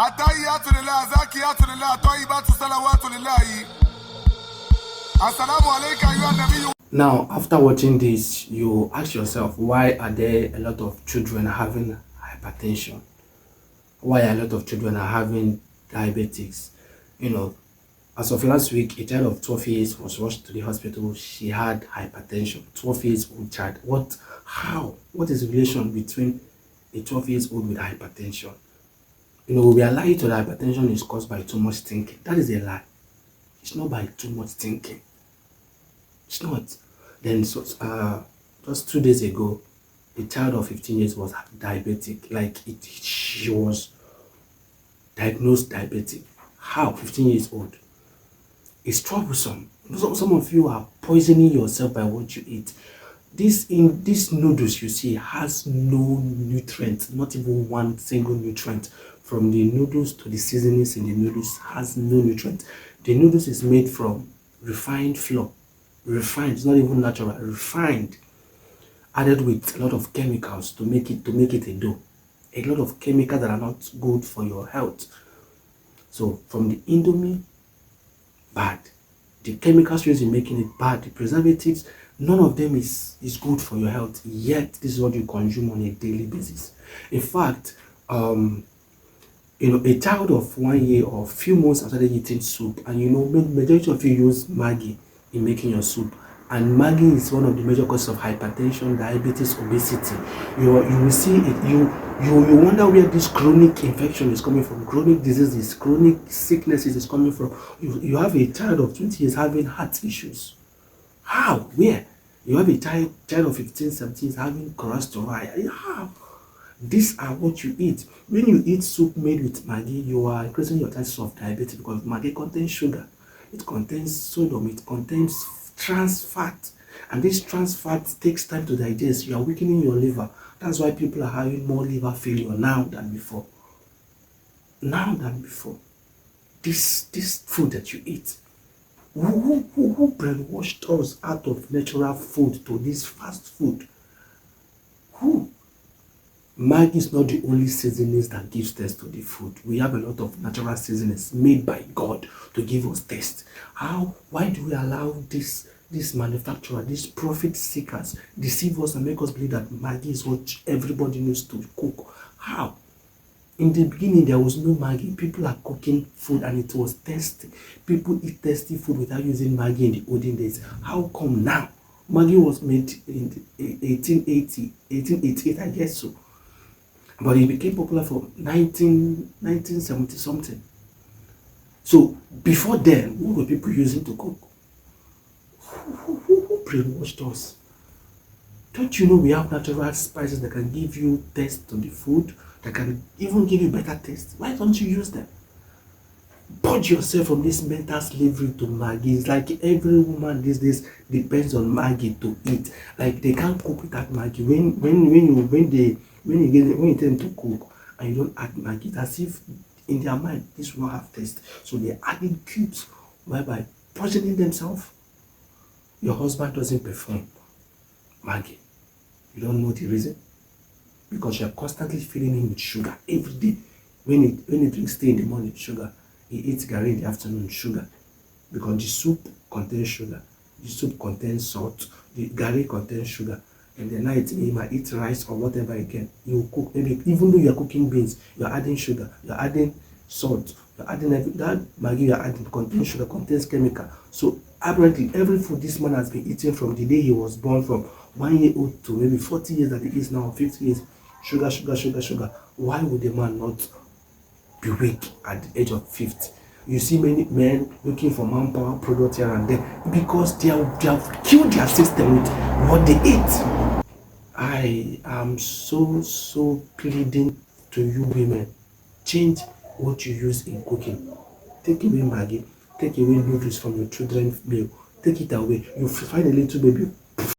Attahiyatulillah, zakiyatulillah, tayyibatu salawatulillah. Assalamu alaikum, you are Nabi. Now, after watching this, you ask yourself, why are there a lot of children having hypertension? Why a lot of children are having diabetics? As of last week, a child of 12 years was rushed to the hospital. She had hypertension. 12 years old child. What is the relation between a 12 years old with hypertension? We are lying to that hypertension is caused by too much thinking. That is a lie. It's not by too much thinking. It's not. Then, just 2 days ago, a child of 15 years was diabetic. She was diagnosed diabetic. How? 15 years old. It's troublesome. Some of you are poisoning yourself by what you eat. This noodles you see has no nutrient, not even one single nutrient. From the noodles to the seasonings in the noodles has no nutrient. The noodles is made from refined flour. Refined, it's not even natural, refined, added with a lot of chemicals to make it a dough. A lot of chemicals that are not good for your health. So from the Indomie, bad. The chemicals used in making it bad. The preservatives, none of them is good for your health. Yet this is what you consume on a daily basis. In fact, a child of 1 year or few months after eating soup, and majority of you use Maggi in making your soup, and Maggi is one of the major causes of hypertension, diabetes, obesity. You will see it. You wonder where this chronic infection is coming from, chronic diseases, chronic sicknesses is coming from. You have a child of 20 years having heart issues. How? Where? You have a child of 15, 17 years having cholesterol. How? These are what you eat. When you eat soup made with Maggi, you are increasing your chances of diabetes because Maggi contains sugar. It contains sodium. It contains trans fat. And this trans fat takes time to digest. You are weakening your liver. That's why people are having more liver failure now than before. This food that you eat. Who brainwashed us out of natural food to this fast food? Who? Maggi is not the only seasonings that gives taste to the food. We have a lot of natural seasonings made by God to give us taste. Why do we allow this manufacturer, these profit seekers, deceive us and make us believe that Maggi is what everybody needs to cook? How? In the beginning, there was no Maggi. People are cooking food and it was tasty. People eat tasty food without using Maggi in the olden days. How come now? Maggi was made in 1888, I guess so. But it became popular for 1970 something. So before then, what were people using to cook? Who brainwashed us? Don't you know we have natural spices that can give you taste to the food, that can even give you better taste? Why don't you use them? Purge yourself from this mental slavery to Maggi. It's like every woman these days depends on Maggi to eat. Like they can't cook without Maggi. When you tell them to cook and you don't add Maggi, it's as if in their mind this will not have taste. So they're adding cubes whereby poisoning themselves. Your husband doesn't perform Maggi. You don't know the reason? Because you're constantly filling him with sugar every day. When he drinks tea in the morning, sugar. He eats garri in the afternoon, sugar. Because the soup contains sugar. The soup contains salt. The garri contains sugar. And the night he might eat rice or whatever again. You cook, maybe even though you're cooking beans, you're adding sugar, you're adding salt, you're adding that Maggi you're adding contains sugar, contains chemical. So apparently every food this man has been eating from the day he was born, from 1 year old to maybe 40 years that he is now, 50 years, sugar. Why would a man not be weak at the age of 50? You see many men looking for manpower product here and there because they have killed their system with what they eat. I am so pleading to you women, change what you use in cooking. Take away Maggi, take away noodles from your children's meal, take it away. You find a little baby,